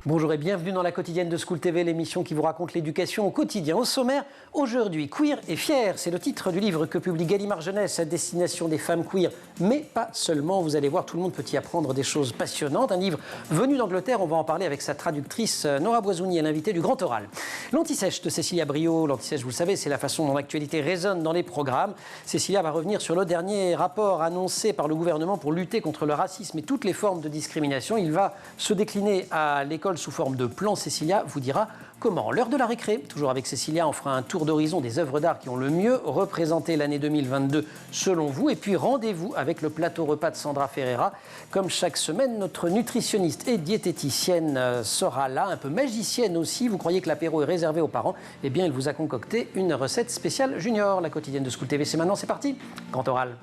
Bonjour et bienvenue dans la quotidienne de School TV, l'émission qui vous raconte l'éducation au quotidien. Au sommaire, aujourd'hui, Queer et fier, c'est le titre du livre que publie Gallimard Jeunesse à destination des femmes queer, mais pas seulement. Vous allez voir, tout le monde peut y apprendre des choses passionnantes. Un livre venu d'Angleterre, on va en parler avec sa traductrice Nora Boisouni, l'invitée du Grand Oral. L'Anti-Sèche de Cécilia Brio. L'Anti-Sèche, vous le savez, c'est la façon dont l'actualité résonne dans les programmes. Cécilia va revenir sur le dernier rapport annoncé par le gouvernement pour lutter contre le racisme et toutes les formes de discrimination. Il va se décliner à l'école sous forme de plan. Cécilia vous dira comment. L'heure de la récré, toujours avec Cécilia, on fera un tour d'horizon des œuvres d'art qui ont le mieux représenté l'année 2022 selon vous. Et puis rendez-vous avec le plateau repas de Sandra Ferreira. Comme chaque semaine, notre nutritionniste et diététicienne sera là, un peu magicienne aussi. Vous croyez que l'apéro est réservé aux parents? Eh bien, elle vous a concocté une recette spéciale junior. La quotidienne de School TV, c'est maintenant, c'est parti. Grand Oral.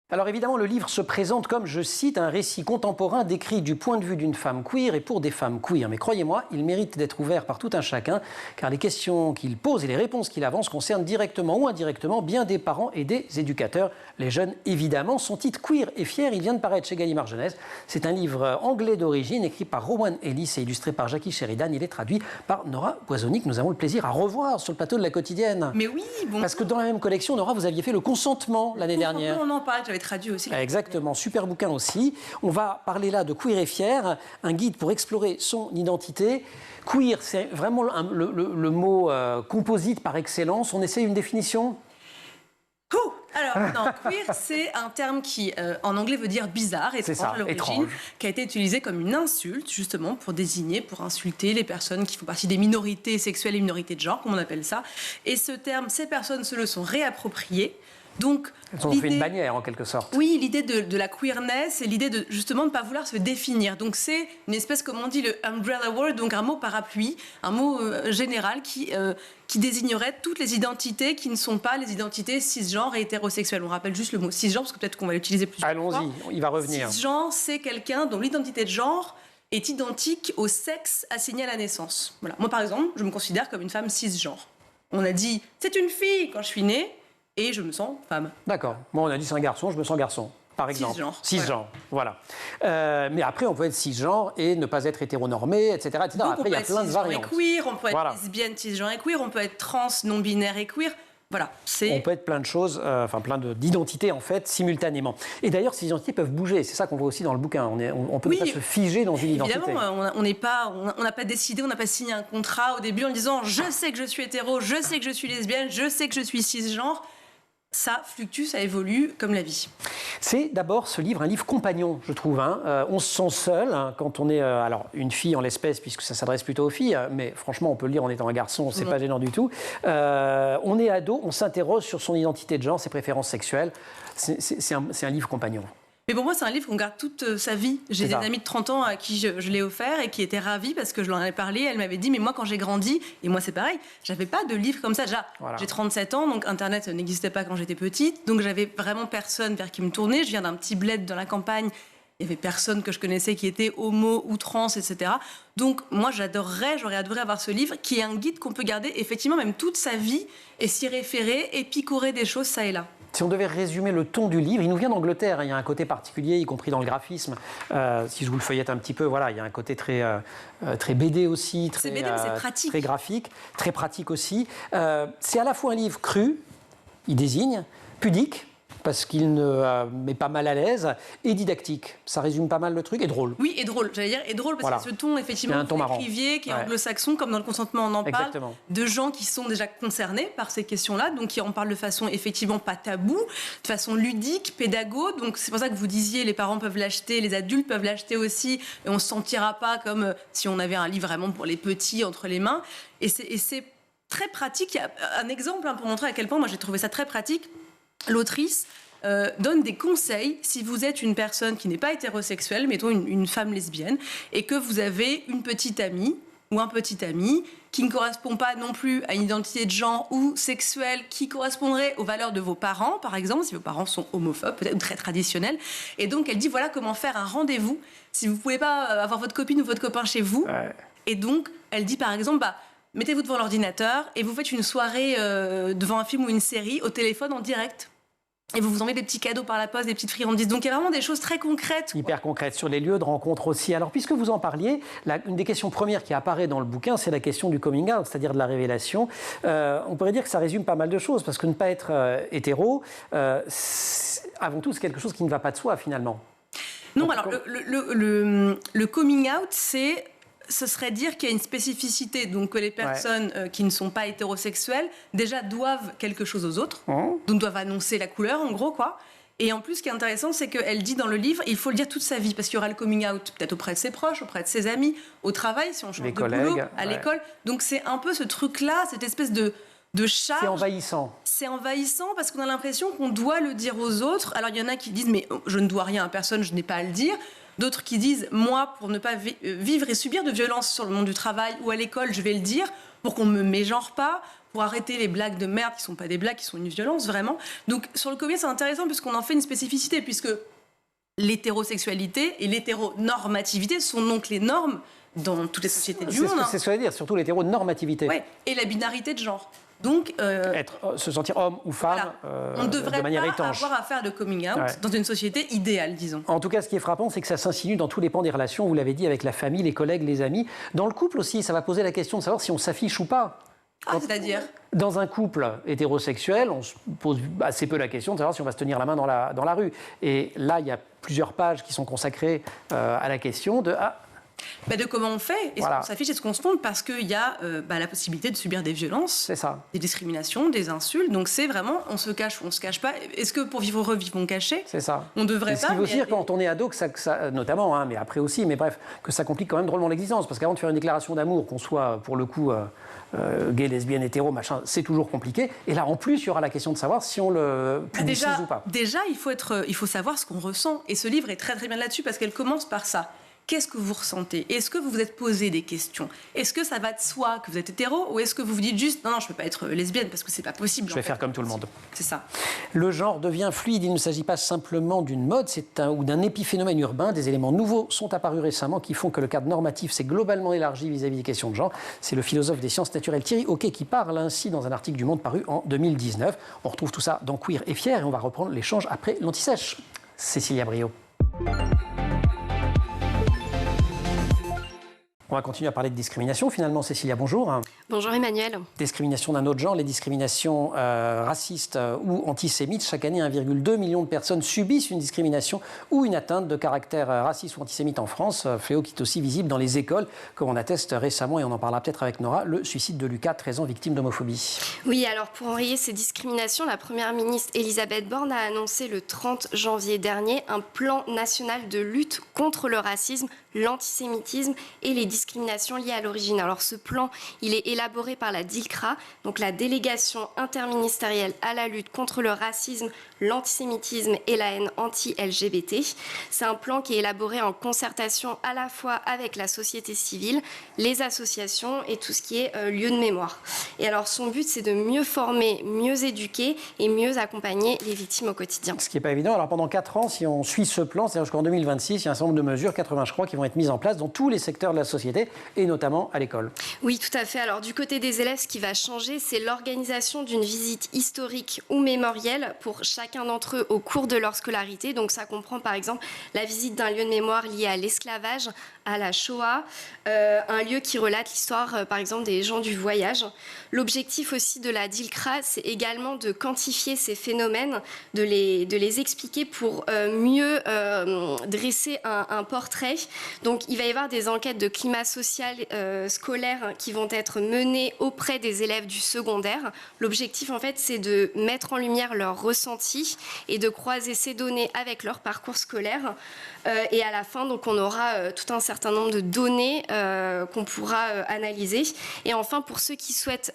Alors évidemment, le livre se présente comme, je cite, un récit contemporain décrit du point de vue d'une femme queer et pour des femmes queer. Mais croyez-moi, il mérite d'être ouvert par tout un chacun, car les questions qu'il pose et les réponses qu'il avance concernent directement ou indirectement bien des parents et des éducateurs. Les jeunes, évidemment. Son titre Queer et fier, il vient de paraître chez Gallimard Jeunesse. C'est un livre anglais d'origine, écrit par Rowan Ellis et illustré par Jackie Sheridan. Il est traduit par Nora Boisouni, que nous avons le plaisir à revoir sur le plateau de la quotidienne. Mais oui, bon. Parce que dans la même collection, Nora, vous aviez fait le consentement l'année dernière. On en parle, j'avais traduit aussi. Exactement, super bouquin aussi. On va parler là de Queer et fier, un guide pour explorer son identité. Queer, c'est vraiment le mot composite par excellence. On essaie une définition? Alors, non, queer, c'est un terme qui, en anglais, veut dire bizarre, étrange à l'origine, qui a été utilisé comme une insulte, justement, pour désigner, pour insulter les personnes qui font partie des minorités sexuelles et minorités de genre, comme on appelle ça. Et ce terme, ces personnes se le sont réappropriées. Donc, elles ont fait une bannière, en quelque sorte. Oui, l'idée de la queerness et l'idée de, justement, de ne pas vouloir se définir. Donc, c'est une espèce, comme on dit, le umbrella word, donc un mot parapluie, un mot général qui désignerait toutes les identités qui ne sont pas les identités cisgenres et hétérosexuelles. On rappelle juste le mot cisgenre, parce que peut-être qu'on va l'utiliser plusieurs fois. Allons-y, il va revenir. Cisgenre, c'est quelqu'un dont l'identité de genre est identique au sexe assigné à la naissance. Voilà. Moi, par exemple, je me considère comme une femme cisgenre. On a dit, c'est une fille quand je suis née, et je me sens femme. D'accord. Moi, on a dit c'est un garçon, je me sens garçon, par exemple. Cisgenre. Voilà. Mais après, on peut être cisgenre et ne pas être hétéronormé, etc. etc. Donc, après, il y a plein de variantes. On peut être queer, on peut être lesbienne, cisgenre et queer, on peut être trans, non-binaire et queer. Voilà, on peut être plein de choses, plein d'identités en fait, simultanément. Et d'ailleurs, ces identités peuvent bouger. C'est ça qu'on voit aussi dans le bouquin. On peut pas se figer dans une identité. Évidemment, on n'a pas décidé, on n'a pas signé un contrat au début en disant je sais que je suis hétéro, je sais que je suis lesbienne, je sais que je suis cisgenre. Ça fluctue, ça évolue comme la vie. C'est d'abord ce livre, un livre compagnon, je trouve. On se sent seul quand on est, alors une fille en l'espèce, puisque ça s'adresse plutôt aux filles, mais franchement, on peut le lire en étant un garçon, c'est pas gênant du tout. On est ado, on s'interroge sur son identité de genre, ses préférences sexuelles. C'est un livre compagnon. Mais pour moi, c'est un livre qu'on garde toute sa vie. J'ai des amis de 30 ans à qui je l'ai offert et qui étaient ravis parce que je leur en ai parlé. Elle m'avait dit, mais moi, quand j'ai grandi, et moi, c'est pareil, j'avais pas de livre comme ça. Déjà, j'ai 37 ans, donc Internet n'existait pas quand j'étais petite. Donc, j'avais vraiment personne vers qui me tourner. Je viens d'un petit bled dans la campagne. Il y avait personne que je connaissais qui était homo ou trans, etc. Donc, moi, j'aurais adoré avoir ce livre qui est un guide qu'on peut garder effectivement même toute sa vie et s'y référer et picorer des choses ça et là. Si on devait résumer le ton du livre, il nous vient d'Angleterre, il y a un côté particulier, y compris dans le graphisme. Si je vous le feuillette un petit peu, voilà, il y a un côté très BD aussi, très, BD, mais c'est pratique. Très graphique, très pratique aussi. C'est à la fois un livre cru, il désigne, pudique, parce qu'il ne met pas mal à l'aise, et didactique. Ça résume pas mal le truc, et drôle. Oui, et drôle, j'allais dire, et drôle, parce que ce ton, effectivement, écrivier, qui est anglo-saxon, comme dans le consentement, on en parle, de gens qui sont déjà concernés par ces questions-là, donc qui en parlent de façon, effectivement, pas taboue, de façon ludique, pédago, donc c'est pour ça que vous disiez, les parents peuvent l'acheter, les adultes peuvent l'acheter aussi, et on ne se sentira pas comme si on avait un livre vraiment pour les petits entre les mains, et c'est très pratique. Il y a un exemple pour montrer à quel point, moi, j'ai trouvé ça très pratique. L'autrice donne des conseils si vous êtes une personne qui n'est pas hétérosexuelle, mettons une femme lesbienne, et que vous avez une petite amie ou un petit ami qui ne correspond pas non plus à une identité de genre ou sexuelle qui correspondrait aux valeurs de vos parents, par exemple, si vos parents sont homophobes, peut-être, ou très traditionnels. Et donc, elle dit, voilà comment faire un rendez-vous si vous ne pouvez pas avoir votre copine ou votre copain chez vous. Et donc, elle dit, par exemple, mettez-vous devant l'ordinateur et vous faites une soirée devant un film ou une série au téléphone en direct. Et vous envoyez des petits cadeaux par la poste, des petites friandises. Donc il y a vraiment des choses très concrètes. Hyper concrètes sur les lieux de rencontre aussi. Alors puisque vous en parliez, une des questions premières qui apparaît dans le bouquin, c'est la question du coming out, c'est-à-dire de la révélation. On pourrait dire que ça résume pas mal de choses, parce que ne pas être hétéro, avant tout, c'est quelque chose qui ne va pas de soi finalement. Non, alors le coming out, ce serait dire qu'il y a une spécificité, donc que les personnes qui ne sont pas hétérosexuelles, déjà doivent quelque chose aux autres, donc doivent annoncer la couleur, en gros, quoi. Et en plus, ce qui est intéressant, c'est qu'elle dit dans le livre, il faut le dire toute sa vie, parce qu'il y aura le coming out peut-être auprès de ses proches, auprès de ses amis, au travail, si on change de boulot, à l'école. Donc c'est un peu ce truc-là, cette espèce de charge. C'est envahissant. C'est envahissant parce qu'on a l'impression qu'on doit le dire aux autres. Alors il y en a qui disent, mais je ne dois rien à personne, je n'ai pas à le dire. D'autres qui disent, moi, pour ne pas vivre et subir de violences sur le monde du travail ou à l'école, je vais le dire, pour qu'on ne me mégenre pas, pour arrêter les blagues de merde qui ne sont pas des blagues, qui sont une violence, vraiment. Donc, sur le coming, c'est intéressant puisqu'on en fait une spécificité, puisque l'hétérosexualité et l'hétéronormativité sont donc les normes dans toutes les sociétés du monde. C'est ce que ça veut dire, surtout l'hétéronormativité. Oui, et la binarité de genre. Donc, se sentir homme ou femme on ne devrait de manière pas étanche. avoir à faire de coming out dans une société idéale, disons. En tout cas, ce qui est frappant, c'est que ça s'insinue dans tous les pans des relations, vous l'avez dit, avec la famille, les collègues, les amis. Dans le couple aussi, ça va poser la question de savoir si on s'affiche ou pas. C'est-à-dire ? Dans un couple hétérosexuel, on se pose assez peu la question de savoir si on va se tenir la main dans la rue. Et là, il y a plusieurs pages qui sont consacrées à la question de... de comment on fait, est-ce qu'on s'affiche, est-ce qu'on se montre, parce qu'il y a la possibilité de subir des violences, des discriminations, des insultes. Donc c'est vraiment, on se cache ou on se cache pas. Est-ce que pour vivre heureux, vivons cachés ? C'est ça. On devrait pas. Ce qui veut dire quand on est ado, que ça notamment, mais après aussi, mais bref, que ça complique quand même drôlement l'existence. Parce qu'avant de faire une déclaration d'amour, qu'on soit pour le coup gay, lesbienne, hétéro, machin, c'est toujours compliqué. Et là, en plus, il y aura la question de savoir si on le publicise ou pas. Déjà, il faut savoir ce qu'on ressent. Et ce livre est très très bien là-dessus parce qu'elle commence par ça. Qu'est-ce que vous ressentez ? Est-ce que vous vous êtes posé des questions ? Est-ce que ça va de soi que vous êtes hétéro ? Ou est-ce que vous vous dites juste, non, je ne peux pas être lesbienne parce que c'est pas possible. Je vais faire comme tout le monde. C'est ça. Le genre devient fluide. Il ne s'agit pas simplement d'une mode, ou d'un épiphénomène urbain. Des éléments nouveaux sont apparus récemment qui font que le cadre normatif s'est globalement élargi vis-à-vis des questions de genre. C'est le philosophe des sciences naturelles Thierry Hauquet qui parle ainsi dans un article du Monde paru en 2019. On retrouve tout ça dans Queer et Fier et on va reprendre l'échange après l'anti-sèche. Cécilia Brio. On va continuer à parler de discrimination. Finalement, Cécilia, bonjour. Bonjour Emmanuel. Discrimination d'un autre genre, les discriminations racistes ou antisémites. Chaque année, 1,2 million de personnes subissent une discrimination ou une atteinte de caractère raciste ou antisémite en France. Fléau qui est aussi visible dans les écoles, comme on atteste récemment, et on en parlera peut-être avec Nora, le suicide de Lucas, 13 ans, victime d'homophobie. Oui, alors pour enrayer ces discriminations, la Première ministre Elisabeth Borne a annoncé le 30 janvier dernier un plan national de lutte contre le racisme, l'antisémitisme et les discriminations liées à l'origine. Alors ce plan, il est élaboré par la DILCRA, donc la délégation interministérielle à la lutte contre le racisme, l'antisémitisme et la haine anti-LGBT. C'est un plan qui est élaboré en concertation à la fois avec la société civile, les associations et tout ce qui est lieu de mémoire. Et alors son but, c'est de mieux former, mieux éduquer et mieux accompagner les victimes au quotidien. Ce qui n'est pas évident. Alors pendant 4 ans, si on suit ce plan, c'est-à-dire jusqu'en 2026, il y a un certain nombre de mesures, 80 je crois, qui vont être mises en place dans tous les secteurs de la société et notamment à l'école. Oui, tout à fait. Alors du côté des élèves, ce qui va changer, c'est l'organisation d'une visite historique ou mémorielle pour chacun d'entre eux au cours de leur scolarité. Donc ça comprend par exemple la visite d'un lieu de mémoire lié à l'esclavage, à la Shoah, un lieu qui relate l'histoire par exemple des gens du voyage. L'objectif aussi de la DILCRA, c'est également de quantifier ces phénomènes, de les expliquer pour mieux dresser un portrait. Donc il va y avoir des enquêtes de climat social scolaire qui vont être menées auprès des élèves du secondaire. L'objectif en fait, c'est de mettre en lumière leurs ressentis et de croiser ces données avec leur parcours scolaire. Et à la fin, donc, on aura tout un certain nombre de données qu'on pourra analyser. Et enfin, pour ceux qui souhaitent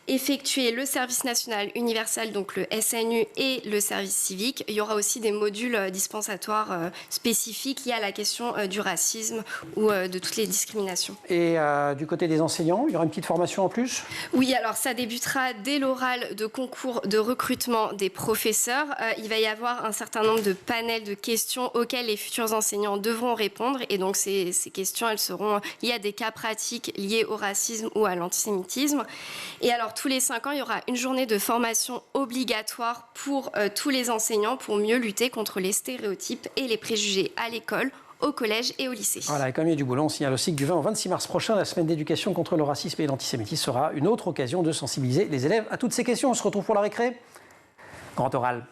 effectuer le service national universel, donc le SNU et le service civique, il y aura aussi des modules dispensatoires spécifiques liés à la question du racisme ou de toutes les discriminations. Et du côté des enseignants, il y aura une petite formation en plus ? Oui, alors ça débutera dès l'oral de concours de recrutement des professeurs. Il va y avoir un certain nombre de panels de questions auxquels les futurs enseignants devront répondre. Et donc ces questions, elles seront liées à des cas pratiques liés au racisme ou à l'antisémitisme. Et alors tous les 5 ans, il y aura une journée de formation obligatoire pour tous les enseignants pour mieux lutter contre les stéréotypes et les préjugés à l'école, au collège et au lycée. Voilà, et comme il y a du boulot, on signale aussi que du 20 au 26 mars prochain, la semaine d'éducation contre le racisme et l'antisémitisme sera une autre occasion de sensibiliser les élèves à toutes ces questions. On se retrouve pour la récré. Grand oral.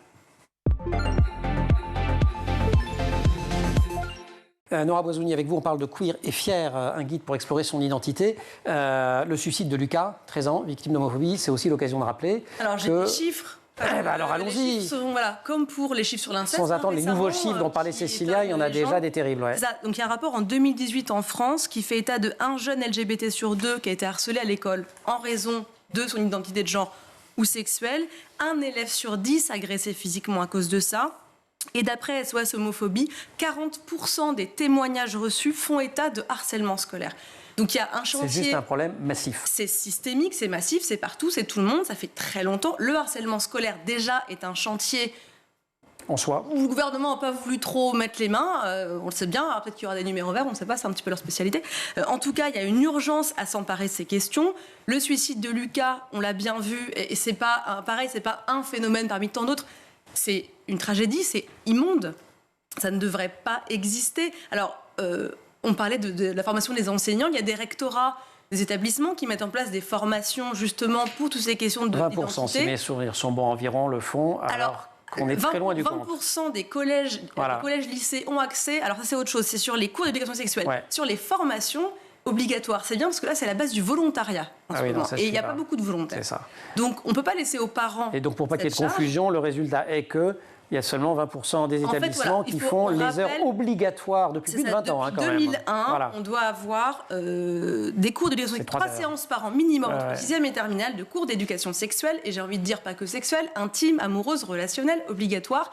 Nora Boisouni, avec vous, on parle de Queer et Fier, un guide pour explorer son identité. Le suicide de Lucas, 13 ans, victime d'homophobie, c'est aussi l'occasion de rappeler. Alors j'ai des chiffres. Alors allons-y. Voilà, comme pour les chiffres sur l'inceste. Sans attendre les nouveaux chiffres dont parlait Cécilia, il y en a déjà des terribles. Ouais. Ça. Donc il y a un rapport en 2018 en France qui fait état d'un jeune LGBT sur 2 qui a été harcelé à l'école en raison de son identité de genre ou sexuelle. Un élève sur 10 agressé physiquement à cause de ça. Et d'après SOS Homophobie, 40% des témoignages reçus font état de harcèlement scolaire. Donc il y a un chantier... C'est juste un problème massif. C'est systémique, c'est massif, c'est partout, c'est tout le monde, ça fait très longtemps. Le harcèlement scolaire, déjà, est un chantier... En soi. Où le gouvernement n'a pas voulu trop mettre les mains, on le sait bien, peut-être qu'il y aura des numéros verts, on ne sait pas, c'est un petit peu leur spécialité. En tout cas, il y a une urgence à s'emparer de ces questions. Le suicide de Lucas, on l'a bien vu, et c'est pas pareil, c'est pas un phénomène parmi tant d'autres. C'est une tragédie, c'est immonde. Ça ne devrait pas exister. Alors, on parlait de la formation des enseignants. Il y a des rectorats, des établissements qui mettent en place des formations justement pour toutes ces questions de 20%, si mes souvenirs sont bons environ, le font. Alors qu'on est très loin du compte. 20% des collèges, voilà. Des collèges, lycées ont accès. Alors ça, c'est autre chose. C'est sur les cours d'éducation sexuelle. Ouais. Sur les formations obligatoires. C'est bien parce que là, c'est la base du volontariat en ce moment. Non, et il n'y a pas beaucoup de volontaires. C'est ça. Donc, on ne peut pas laisser aux parents. Et donc, pour pas qu'il y ait de confusion, le résultat est que il y a seulement 20% des établissements qui font les heures obligatoires depuis plus de 20 ans. Depuis 2001, on doit avoir des cours d'éducation sexuelle, 3 séances par an minimum entre 6e et terminale de cours d'éducation sexuelle. Et j'ai envie de dire pas que sexuelle, intime, amoureuse, relationnelle, obligatoire.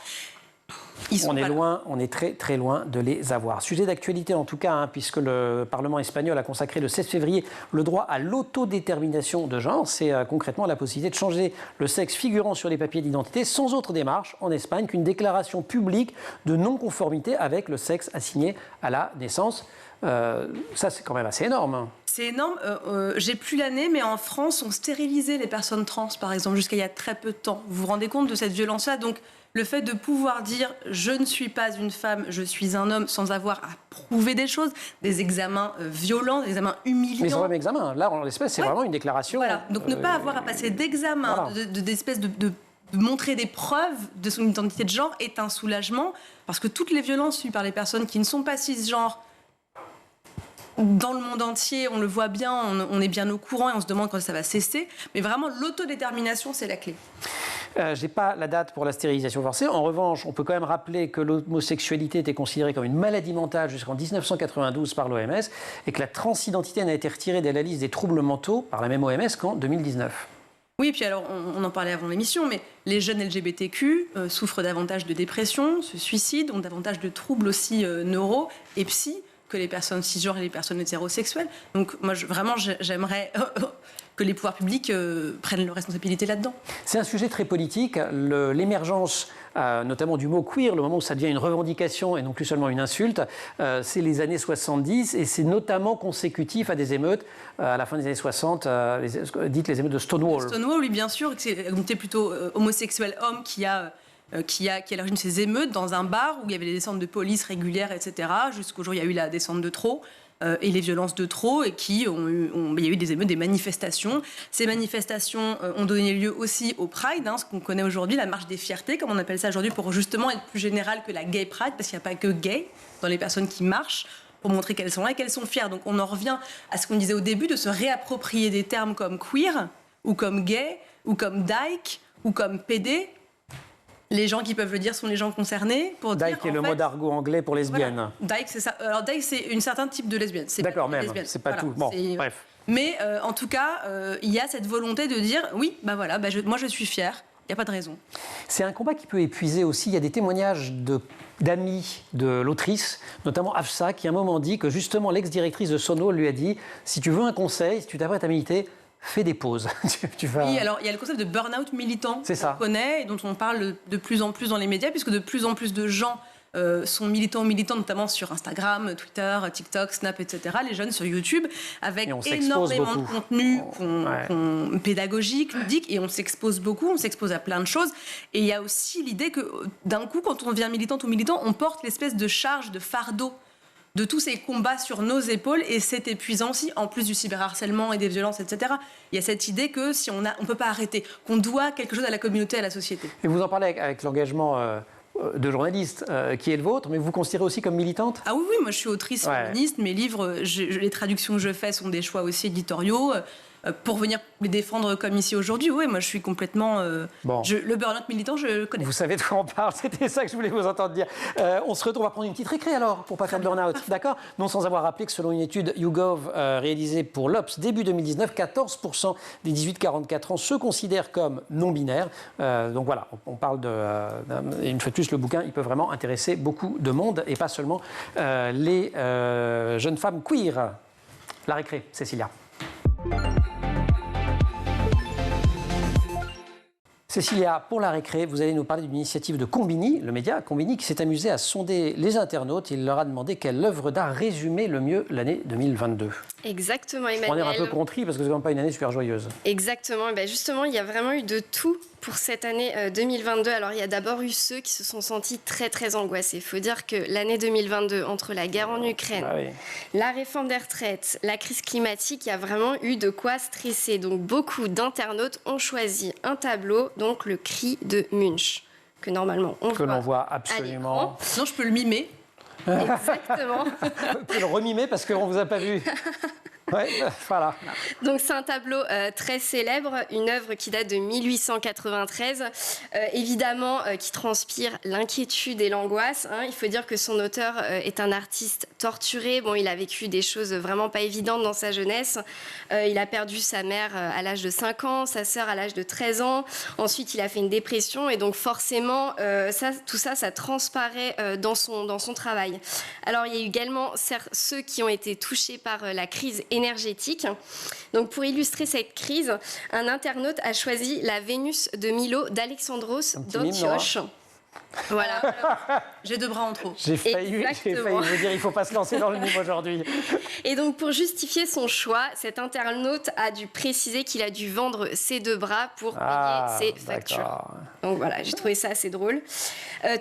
On est loin, on est très très loin de les avoir. Sujet d'actualité en tout cas, puisque le Parlement espagnol a consacré le 16 février le droit à l'autodétermination de genre. C'est concrètement la possibilité de changer le sexe figurant sur les papiers d'identité sans autre démarche en Espagne qu'une déclaration publique de non-conformité avec le sexe assigné à la naissance. Ça, c'est quand même assez énorme. C'est énorme. J'ai plus l'année, mais en France, on stérilisait les personnes trans, par exemple, jusqu'à il y a très peu de temps. Vous vous rendez compte de cette violence-là ? Donc, le fait de pouvoir dire « je ne suis pas une femme, je suis un homme » sans avoir à prouver des choses, des examens violents, des examens humiliants. Mais c'est un examen. Là, en l'espèce, c'est vraiment une déclaration. Voilà. Donc, ne pas avoir à passer d'examen, d'espèces de montrer des preuves de son identité de genre est un soulagement, parce que toutes les violences subies par les personnes qui ne sont pas cisgenres, dans le monde entier, on le voit bien, on est bien au courant et on se demande quand ça va cesser. Mais vraiment, l'autodétermination, c'est la clé. Je n'ai pas la date pour la stérilisation forcée. En revanche, on peut quand même rappeler que l'homosexualité était considérée comme une maladie mentale jusqu'en 1992 par l'OMS et que la transidentité n'a été retirée de la liste des troubles mentaux par la même OMS qu'en 2019. Oui, puis alors, on en parlait avant l'émission, mais les jeunes LGBTQ souffrent davantage de dépression, se suicident, ont davantage de troubles aussi neuro et psy que les personnes cisgenres et les personnes hétérosexuelles. Donc moi, j'aimerais que les pouvoirs publics prennent leurs responsabilités là-dedans. C'est un sujet très politique. L'émergence, notamment du mot queer, le moment où ça devient une revendication et non plus seulement une insulte, c'est les années 70 et c'est notamment consécutif à des émeutes à la fin des années 60, dites les émeutes de Stonewall. Stonewall, oui, bien sûr, c'est une communauté plutôt homosexuelle homme qui a l'origine de ces émeutes dans un bar où il y avait des descentes de police régulières, etc., jusqu'au jour où il y a eu la descente de trop et les violences de trop, et il y a eu des émeutes, des manifestations. Ces manifestations ont donné lieu aussi au Pride, ce qu'on connaît aujourd'hui, la marche des fiertés, comme on appelle ça aujourd'hui, pour justement être plus général que la Gay Pride, parce qu'il n'y a pas que gay dans les personnes qui marchent, pour montrer qu'elles sont là et qu'elles sont fières. Donc on en revient à ce qu'on disait au début, de se réapproprier des termes comme queer, ou comme gay, ou comme dyke, ou comme PD. Les gens qui peuvent le dire sont les gens concernés. Dyke est le mot d'argot anglais pour lesbienne. Voilà. Dyke, c'est ça. Alors, dyke, c'est un certain type de lesbienne. D'accord, même. C'est pas tout. Bon, bref. Mais en tout cas, il y a cette volonté de dire oui, moi je suis fière. n'y a pas de raison. C'est un combat qui peut épuiser aussi. Il y a des témoignages d'amis de l'autrice, notamment Afsa, qui à un moment dit que justement l'ex-directrice de Sono lui a dit « Si tu veux un conseil, si tu t'apprêtes à militer, fais des pauses. » Oui, alors il y a le concept de burn-out militant qu'on connaît et dont on parle de plus en plus dans les médias, puisque de plus en plus de gens sont militants, notamment sur Instagram, Twitter, TikTok, Snap, etc. Les jeunes sur YouTube, avec énormément de contenu pédagogique, ludique, et on s'expose beaucoup, on s'expose à plein de choses. Et il y a aussi l'idée que d'un coup, quand on devient militante ou militant, on porte l'espèce de charge, de fardeau de tous ces combats sur nos épaules, et c'est épuisant aussi, en plus du cyberharcèlement et des violences, etc. Il y a cette idée que si on peut pas arrêter, qu'on doit quelque chose à la communauté, à la société. Et vous en parlez avec l'engagement de journaliste qui est le vôtre, mais vous vous considérez aussi comme militante ? Ah oui, moi je suis autrice féministe, mes livres, les traductions que je fais sont des choix aussi éditoriaux. Pour venir les défendre comme ici aujourd'hui, oui, moi je suis complètement... le burn-out militant, je connais. Vous savez de quoi on parle, c'était ça que je voulais vous entendre dire. On se retrouve, on va prendre une petite récré alors, pour pas faire de burn-out, d'accord ? Non, sans avoir rappelé que selon une étude YouGov réalisée pour l'Obs début 2019, 14% des 18-44 ans se considèrent comme non-binaires. Donc voilà, on parle une fois de plus, le bouquin, il peut vraiment intéresser beaucoup de monde, et pas seulement les jeunes femmes queer. La récré, Cécilia. Cécilia, pour la récré, vous allez nous parler d'une initiative de Conbini, le média Conbini, qui s'est amusé à sonder les internautes. Il leur a demandé quelle œuvre d'art résumait le mieux l'année 2022. Exactement, Emmanuel. On est un peu contrit parce que c'est quand même pas une année super joyeuse. Exactement, et bien justement, il y a vraiment eu de tout pour cette année 2022. Alors, il y a d'abord eu ceux qui se sont sentis très, très angoissés. Il faut dire que l'année 2022, entre la guerre en Ukraine, la réforme des retraites, la crise climatique, il y a vraiment eu de quoi stresser. Donc, beaucoup d'internautes ont choisi un tableau, donc le Cri de Munch, que normalement on voit absolument. Sinon, je peux le mimer. Exactement. Vous pouvez le remimer parce qu'on ne vous a pas vu. Ouais, voilà. Donc c'est un tableau très célèbre, une œuvre qui date de 1893, évidemment qui transpire l'inquiétude et l'angoisse. Il faut dire que son auteur est un artiste torturé. Bon, il a vécu des choses vraiment pas évidentes dans sa jeunesse. Il a perdu sa mère à l'âge de 5 ans, sa sœur à l'âge de 13 ans. Ensuite, il a fait une dépression et donc forcément, tout ça transparaît dans son travail. Alors, il y a eu également ceux qui ont été touchés par la crise énergétique. Donc, pour illustrer cette crise, un internaute a choisi la Vénus de Milo d'Alexandros Dotioche. Voilà. J'ai 2 bras en trop. J'ai failli vous dire, il ne faut pas se lancer dans le mime aujourd'hui. Et donc, pour justifier son choix, cet internaute a dû préciser qu'il a dû vendre ses 2 bras pour payer ses factures. Donc voilà, j'ai trouvé ça assez drôle.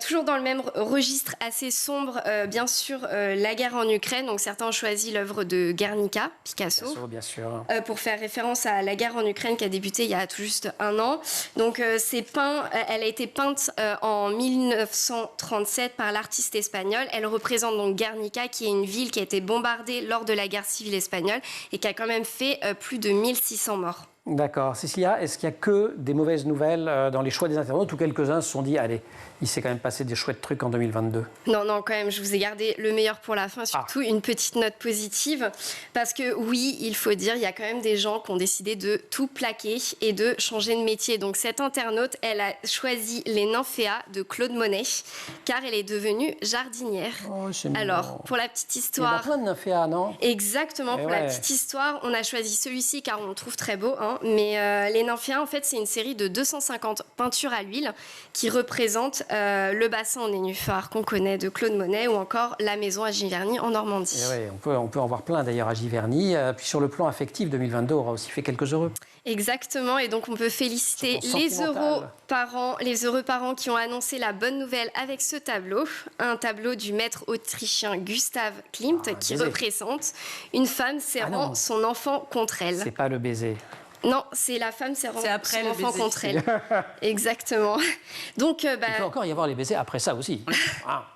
Toujours dans le même registre assez sombre, bien sûr, la guerre en Ukraine. Donc certains ont choisi l'œuvre de Guernica, Picasso, bien sûr. Pour faire référence à la guerre en Ukraine qui a débuté il y a tout juste 1 an. Donc elle a été peinte en 1937 par l'artiste espagnol. Elle représente donc Guernica, qui est une ville qui a été bombardée lors de la guerre civile espagnole et qui a quand même fait plus de 1600 morts. D'accord. Cécilia, est-ce qu'il n'y a que des mauvaises nouvelles dans les choix des internautes ou quelques-uns se sont dit, allez, il s'est quand même passé des chouettes trucs en 2022 ? Non, quand même, je vous ai gardé le meilleur pour la fin, surtout une petite note positive. Parce que oui, il faut dire, il y a quand même des gens qui ont décidé de tout plaquer et de changer de métier. Donc cette internaute, elle a choisi les nymphéas de Claude Monet, car elle est devenue jardinière. Oh, c'est mignon. Alors, pour la petite histoire... Il y en a plein de nymphéas, non ? Exactement, pour la petite histoire, on a choisi celui-ci car on le trouve très beau. Mais les nymphéas, en fait, c'est une série de 250 peintures à l'huile qui représentent le bassin en nénuphar qu'on connaît de Claude Monet ou encore la maison à Giverny en Normandie. On peut en voir plein d'ailleurs à Giverny. Puis sur le plan affectif, 2022 aura aussi fait quelques heureux. Exactement, et donc on peut féliciter les heureux parents qui ont annoncé la bonne nouvelle avec ce tableau. Un tableau du maître autrichien Gustav Klimt qui représente une femme serrant son enfant contre elle. C'est pas le baiser. Non, c'est la femme serrant son enfant contre elle. Exactement. Donc, il peut encore y avoir les baisers après ça aussi.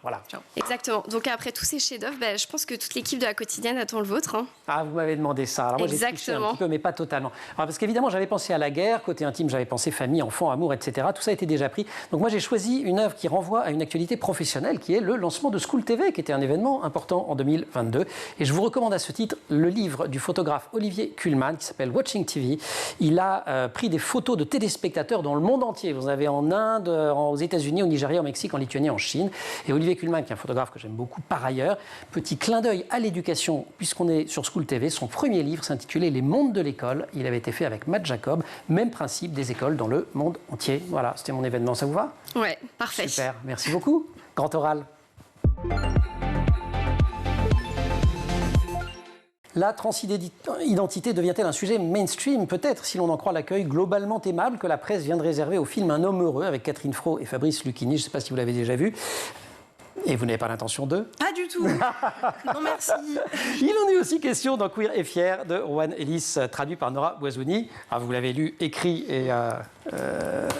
Voilà. Exactement. Donc après tous ces chefs-d'œuvre, je pense que toute l'équipe de La Quotidienne attend le vôtre. Vous m'avez demandé ça. Alors moi j'ai triché un petit peu, mais pas totalement. Alors, parce qu'évidemment j'avais pensé à la guerre, côté intime j'avais pensé famille, enfants, amour, etc. Tout ça a été déjà pris. Donc moi j'ai choisi une œuvre qui renvoie à une actualité professionnelle, qui est le lancement de School TV, qui était un événement important en 2022. Et je vous recommande à ce titre le livre du photographe Olivier Kuhlmann qui s'appelle Watching TV. Il a pris des photos de téléspectateurs dans le monde entier. Vous en avez en Inde, aux États-Unis, au Nigeria, au Mexique, en Lituanie, en Chine. Et Olivier Kuhlmann, qui est un photographe que j'aime beaucoup par ailleurs, petit clin d'œil à l'éducation, puisqu'on est sur School TV. Son premier livre s'intitulait Les mondes de l'école. Il avait été fait avec Matt Jacob. Même principe des écoles dans le monde entier. Voilà, c'était mon événement. Ça vous va? Ouais, parfait. Super, merci beaucoup. Grand oral. La transidentité devient-elle un sujet mainstream? Peut-être, si l'on en croit l'accueil globalement aimable que la presse vient de réserver au film Un homme heureux avec Catherine Fro et Fabrice Lucchini. Je ne sais pas si vous l'avez déjà vu. Et vous n'avez pas l'intention de? Pas du tout. Non, merci. Il en est aussi question dans Queer et Fier de Rowan Ellis, traduit par Nora Boisouni. Alors, vous l'avez lu, écrit et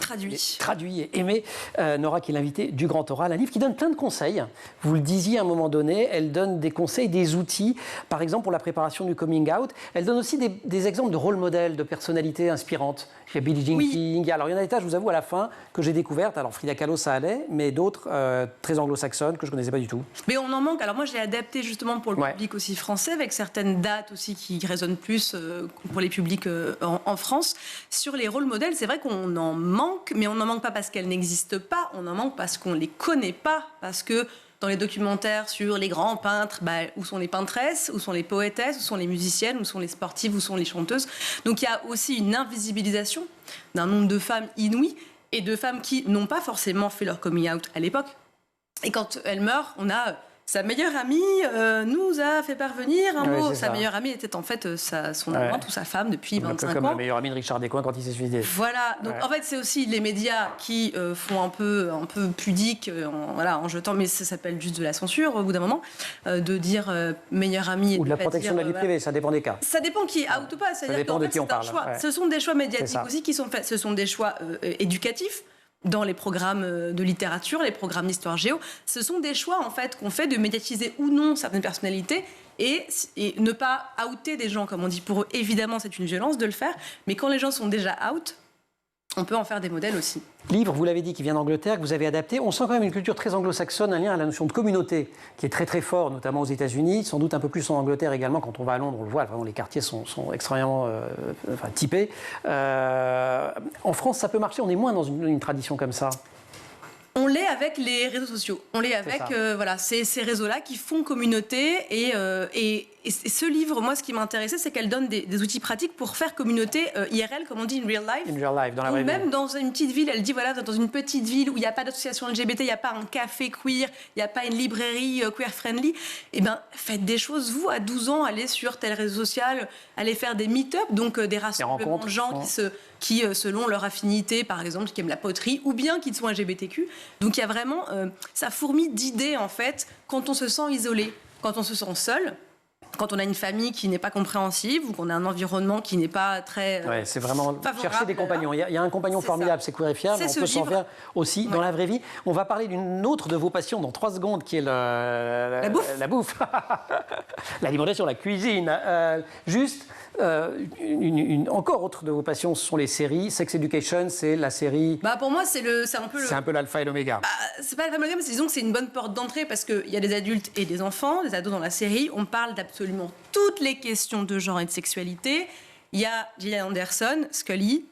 traduit et aimé. Nora, qui est l'invitée du Grand Oral, un livre qui donne plein de conseils. Vous le disiez à un moment donné, elle donne des conseils, des outils, par exemple pour la préparation du coming out. Elle donne aussi des exemples de rôle modèles, de personnalités inspirantes. Il y a Billie Jean King. Alors, il y en a des tas, je vous avoue, à la fin, que j'ai découvertes. Alors, Frida Kahlo, ça allait, mais d'autres très anglo-saxonnes que je ne connaissais pas du tout. Mais on en manque. Alors, moi, je l'ai adapté justement pour le public aussi français, avec certaines dates aussi qui résonnent plus pour les publics en France. Sur les rôles modèles, c'est vrai qu'on en manque, mais on n'en manque pas parce qu'elles n'existent pas, on en manque parce qu'on ne les connaît pas, parce que dans les documentaires sur les grands peintres, où sont les peintresses, où sont les poétesses, où sont les musiciennes, où sont les sportives, où sont les chanteuses. Donc il y a aussi une invisibilisation d'un nombre de femmes inouïes et de femmes qui n'ont pas forcément fait leur coming out à l'époque. Et quand elles meurent, on a... Sa meilleure amie nous a fait parvenir un mot. Sa meilleure amie était en fait son amante ou sa femme depuis 25 ans. Comme la meilleure amie de Richard Descoings quand il s'est suicidé. Voilà. Donc en fait, c'est aussi les médias qui font un peu pudique en jetant, mais ça s'appelle juste de la censure au bout d'un moment, de dire meilleure amie. Ou de la protection de la vie privée, ça dépend des cas. Ça dépend qui est out ou pas. Ça dépend de qui on parle. Ce sont des choix médiatiques aussi qui sont faits. Ce sont des choix éducatifs. Dans les programmes de littérature, les programmes d'histoire géo, ce sont des choix en fait qu'on fait de médiatiser ou non certaines personnalités et ne pas outer des gens, comme on dit. Pour eux, évidemment, c'est une violence de le faire, mais quand les gens sont déjà out, on peut en faire des modèles aussi. Livre, vous l'avez dit, qui vient d'Angleterre, que vous avez adapté. On sent quand même une culture très anglo-saxonne, un lien à la notion de communauté, qui est très très fort, notamment aux États-Unis, sans doute un peu plus en Angleterre également. Quand on va à Londres, on le voit, vraiment, les quartiers sont extrêmement typés. En France, ça peut marcher, on est moins dans une tradition comme ça. On l'est avec les réseaux sociaux. On l'est avec ces réseaux-là qui font communauté. Et ce livre, moi, ce qui m'a intéressé, c'est qu'elle donne des outils pratiques pour faire communauté IRL, comme on dit, in real life. In real life, dans la vraie vie. Même dans une petite ville, elle dit, voilà, dans une petite ville où il n'y a pas d'association LGBT, il n'y a pas un café queer, il n'y a pas une librairie queer-friendly, eh bien, faites des choses, vous, à 12 ans, allez sur tel réseau social, allez faire des meet-up, donc des rassemblements de gens qui, selon leur affinité, par exemple, qui aiment la poterie, ou bien qui sont LGBTQ. Donc il y a vraiment, ça fourmille d'idées, en fait, quand on se sent isolé, quand on se sent seul, quand on a une famille qui n'est pas compréhensive ou qu'on a un environnement qui n'est pas très c'est vraiment chercher des compagnons. Il y a un compagnon formidable, c'est Queer et Fier, mais on peut s'en faire aussi dans la vraie vie. On va parler d'une autre de vos passions dans 3 secondes, qui est la bouffe. L'alimentation, la cuisine. Encore autre de vos passions, ce sont les séries. Sex Education, c'est la série... pour moi, c'est un peu l'alpha et l'oméga. C'est pas l'alpha et l'oméga, mais disons que c'est une bonne porte d'entrée parce qu'il y a des adultes et des enfants, des ados dans la série. On parle d'absolument toutes les questions de genre et de sexualité. Il y a Gillian Anderson, Scully,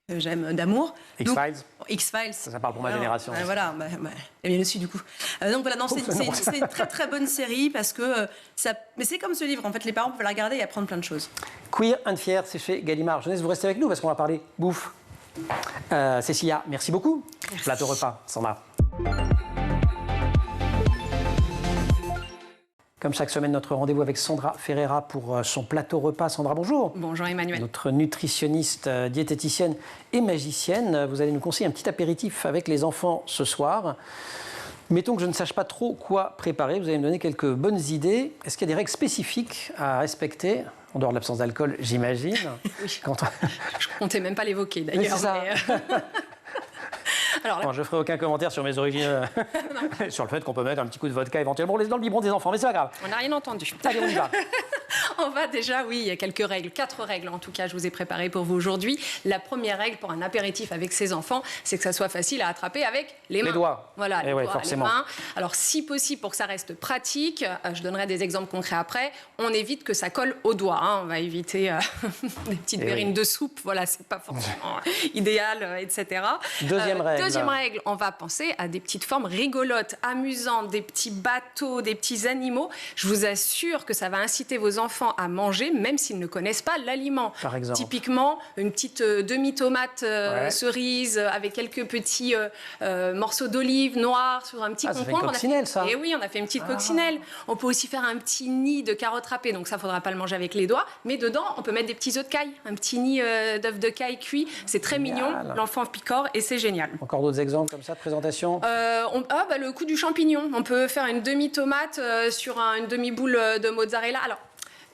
que j'aime d'amour. X-Files. X-Files. Ça parle pour ma génération. Voilà, elle vient dessus du coup. Donc voilà, c'est une très très bonne série parce que mais c'est comme ce livre, en fait, les parents peuvent la regarder et apprendre plein de choses. Queer and Fier, c'est chez Gallimard Jeunesse. Vous restez avec nous parce qu'on va parler bouffe. Cécilia, merci beaucoup. Merci. Plateau repas, Sandra. Comme chaque semaine, notre rendez-vous avec Sandra Ferreira pour son plateau repas. Sandra, bonjour. Bonjour Emmanuel. Notre nutritionniste, diététicienne et magicienne. Vous allez nous conseiller un petit apéritif avec les enfants ce soir. Mettons que je ne sache pas trop quoi préparer. Vous allez me donner quelques bonnes idées. Est-ce qu'il y a des règles spécifiques à respecter ? En dehors de l'absence d'alcool, j'imagine. Oui. Je ne comptais même pas l'évoquer d'ailleurs. C'est ça. Alors, je ne ferai aucun commentaire sur mes origines, sur le fait qu'on peut mettre un petit coup de vodka éventuellement dans le biberon des enfants, mais c'est pas grave. On n'a rien entendu. Allez, on y va. On va déjà, oui, il y a quelques règles, 4 règles en tout cas, je vous ai préparé pour vous aujourd'hui. La première règle pour un apéritif avec ses enfants, c'est que ça soit facile à attraper avec les mains. Les doigts. Voilà, les doigts, forcément. les mains. Alors, si possible, pour que ça reste pratique, je donnerai des exemples concrets après, on évite que ça colle aux doigts. Hein. On va éviter des petites verrines de soupe, voilà, c'est pas forcément idéal, etc. Deuxième règle, on va penser à des petites formes rigolotes, amusantes, des petits bateaux, des petits animaux. Je vous assure que ça va inciter vos enfants à manger, même s'ils ne connaissent pas l'aliment. Par exemple. Typiquement, une petite demi-tomate cerise avec quelques petits morceaux d'olive noire sur un petit concombre. Ça fait une coccinelle, ça. Et oui, on a fait une petite coccinelle. On peut aussi faire un petit nid de carottes râpées, donc ça, il ne faudra pas le manger avec les doigts. Mais dedans, on peut mettre des petits œufs de caille, un petit nid d'œufs de caille cuit. C'est très mignon, l'enfant picore et c'est génial. Encore d'autres exemples comme ça de présentation? Le coup du champignon. On peut faire une demi-tomate sur une demi-boule de mozzarella. Alors,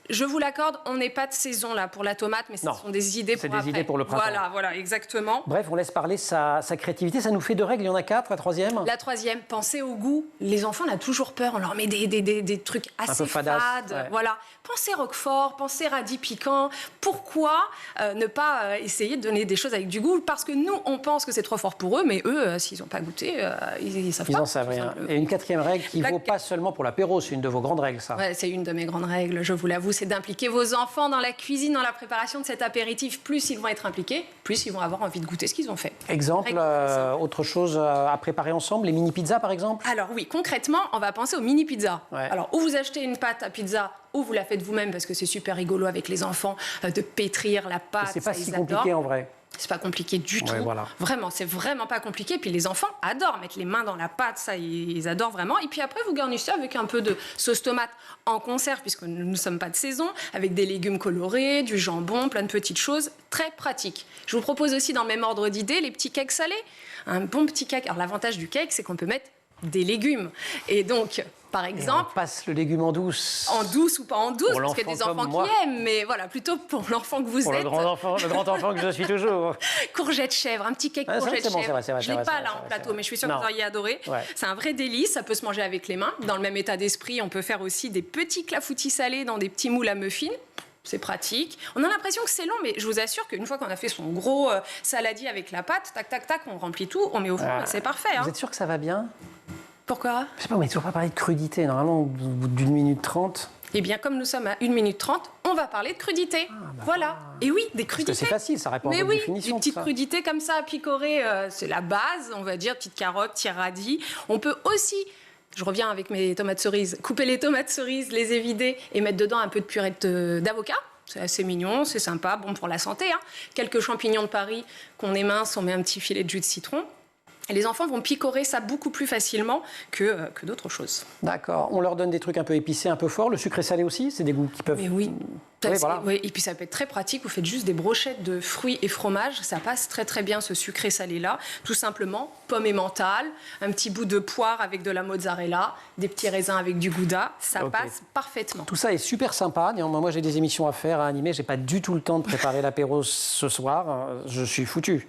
je vous l'accorde, on n'est pas de saison là pour la tomate, mais ce sont des idées pour après. C'est des idées pour le printemps. Voilà, exactement. Bref, on laisse parler sa créativité. Ça nous fait 2 règles, il y en a 4, la troisième? La troisième, pensez au goût. Les enfants, on a toujours peur, on leur met des trucs assez fades. Voilà. Pensez roquefort, pensez radis piquant. Pourquoi ne pas essayer de donner des choses avec du goût? Parce que nous, on pense que c'est trop fort pour eux, mais eux, s'ils n'ont pas goûté, ils savent pas. Ils n'en savent rien. Et une 4e règle qui ne vaut pas seulement pour l'apéro, c'est une de vos grandes règles, ça. Ouais, c'est une de mes grandes règles, je vous l'avoue, c'est d'impliquer vos enfants dans la cuisine, dans la préparation de cet apéritif. Plus ils vont être impliqués, plus ils vont avoir envie de goûter ce qu'ils ont fait. Exemple, autre chose à préparer ensemble, les mini-pizzas par exemple? Alors oui, concrètement, on va penser aux mini-pizzas. Alors, ou vous achetez une pâte à pizza, ou vous la faites vous-même parce que c'est super rigolo avec les enfants de pétrir la pâte. C'est pas si compliqué en vrai. C'est pas compliqué du tout. Voilà. Vraiment, c'est vraiment pas compliqué. Puis les enfants adorent mettre les mains dans la pâte, ça, ils adorent vraiment. Et puis après, vous garnissez avec un peu de sauce tomate en conserve, puisque nous ne sommes pas de saison, avec des légumes colorés, du jambon, plein de petites choses. Très pratique. Je vous propose aussi, dans le même ordre d'idées, les petits cakes salés. Un bon petit cake. Alors, l'avantage du cake, c'est qu'on peut mettre des légumes. Et donc, par exemple... on passe le légume en douce. En douce ou pas en douce, parce qu'il y a des enfants qui aiment, mais voilà, plutôt pour l'enfant que vous êtes. Le grand enfant que je suis toujours. Courgette chèvre, un petit cake courgette chèvre. Je ne l'ai pas là en plateau, mais je suis sûre que vous auriez adoré. C'est un vrai délice, ça peut se manger avec les mains. Dans le même état d'esprit, on peut faire aussi des petits clafoutis salés dans des petits moules à muffins. C'est pratique. On a l'impression que c'est long, mais je vous assure qu'une fois qu'on a fait son gros saladier avec la pâte, tac, tac, tac, on remplit tout, on met au four et c'est parfait. Vous êtes sûr que ça va bien? Pourquoi? Je sais pas, on n'a toujours pas parlé de crudité. Normalement, au bout d'1 minute 30... Eh bien, comme nous sommes à 1 minute 30, on va parler de crudité. Voilà. Et oui, des crudités. Parce que c'est facile, ça répond à votre définition. Des petites crudités comme ça à picorer, c'est la base, on va dire, petites carottes, petits radis. On peut aussi... Je reviens avec mes tomates cerises. Couper les tomates cerises, les évider et mettre dedans un peu de purée d'avocat. C'est assez mignon, c'est sympa, bon pour la santé. Hein. Quelques champignons de Paris qu'on émince, on met un petit filet de jus de citron. Et les enfants vont picorer ça beaucoup plus facilement que d'autres choses. D'accord. On leur donne des trucs un peu épicés, un peu forts. Le sucré salé aussi, c'est des goûts qui peuvent... Mais oui. Voilà. Oui, et puis ça peut être très pratique. Vous faites juste des brochettes de fruits et fromage. Ça passe très très bien ce sucré salé-là. Tout simplement, pomme et mentale, un petit bout de poire avec de la mozzarella, des petits raisins avec du gouda. Ça passe parfaitement. Tout ça est super sympa. Néanmoins, moi j'ai des émissions à faire, à animer. J'ai pas du tout le temps de préparer l'apéro ce soir. Je suis foutu.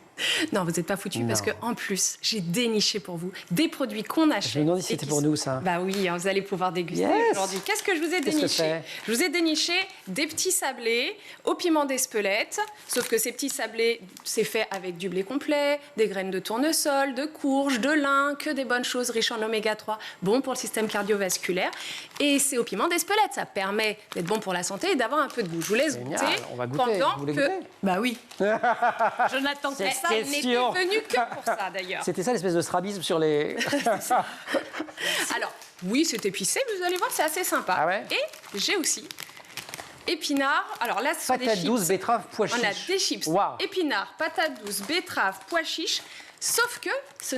Non, vous n'êtes pas foutu parce qu'en plus, j'ai déniché pour vous des produits qu'on achète. Je me demandais si c'était pour nous, ça. Bah oui, vous allez pouvoir déguster aujourd'hui. Qu'est-ce que je vous ai déniché? Je vous ai déniché des petits sablés au piment d'Espelette. Sauf que ces petits sablés, c'est fait avec du blé complet, des graines de tournesol, de courge, de lin, que des bonnes choses riches en oméga 3, bon pour le système cardiovasculaire. Et c'est au piment d'Espelette. Ça permet d'être bon pour la santé et d'avoir un peu de goût. Je vous laisse goûter. On va goûter. Pendant que... Bah oui. Jonathan, ça n'était venu que pour ça, d'ailleurs. C'était ça, l'espèce de strabisme sur les... Alors, oui, c'est épicé, vous allez voir, c'est assez sympa. Ah ouais? Et j'ai aussi épinards. Alors là, ce sont des chips. Patate douce, betterave, pois chiche. On a des chips. Épinards, patates douces, betteraves, pois chiches. Sauf que ce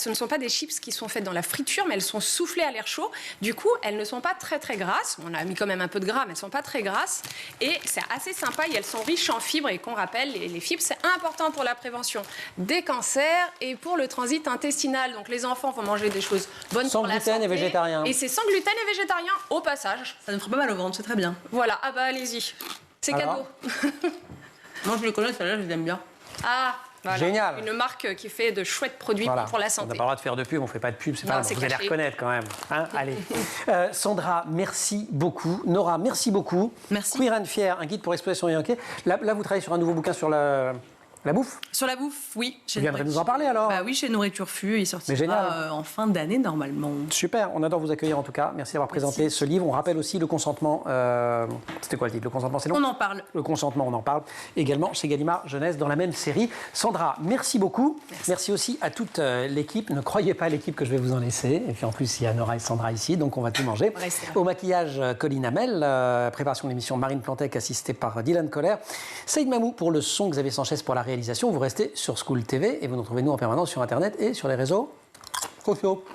ne sont pas des chips qui sont faites dans la friture, mais elles sont soufflées à l'air chaud. Du coup, elles ne sont pas très très grasses. On a mis quand même un peu de gras, mais elles ne sont pas très grasses. Et c'est assez sympa. Et elles sont riches en fibres. Et qu'on rappelle, les fibres, c'est important pour la prévention des cancers et pour le transit intestinal. Donc les enfants vont manger des choses bonnes pour la santé. Sans gluten et végétarien. Et c'est sans gluten et végétarien au passage. Ça ne fera pas mal au ventre, c'est très bien. Voilà, ah bah allez-y. C'est cadeau. Moi je les connais, celles-là, je les aime bien. Ah, Voilà. Génial. Une marque qui fait de chouettes produits pour la santé. On n'a pas le droit de faire de pub, on ne fait pas de pub, c'est pas grave, vous allez reconnaître quand même. Hein, allez. Sandra, merci beaucoup. Nora, merci beaucoup. Merci. Queer and Fier, un guide pour l'exploitation et hockey. Là, vous travaillez sur un nouveau bouquin sur la bouffe. Sur la bouffe, oui. Vous viendrez nous en parler alors. Bah oui, chez Nourriture Fu, il sortira en fin d'année normalement. Super, on adore vous accueillir en tout cas. Merci d'avoir présenté ce livre. On rappelle aussi le consentement. C'était quoi le titre? Le consentement, c'est long. On en parle. Le consentement, on en parle. Également chez Gallimard Jeunesse dans la même série. Sandra, merci beaucoup. Merci aussi à toute l'équipe. Ne croyez pas à l'équipe que je vais vous en laisser. Et puis en plus, il y a Nora et Sandra ici, donc on va tout manger. Au maquillage, Colline Hamel. Préparation de l'émission, Marine Plantec, assistée par Dylan Coller. Saïd Mamou pour le son, Xavier Sanchez pour la réalisation. Vous restez sur School TV et vous nous trouvez nous en permanence sur Internet et sur les réseaux sociaux.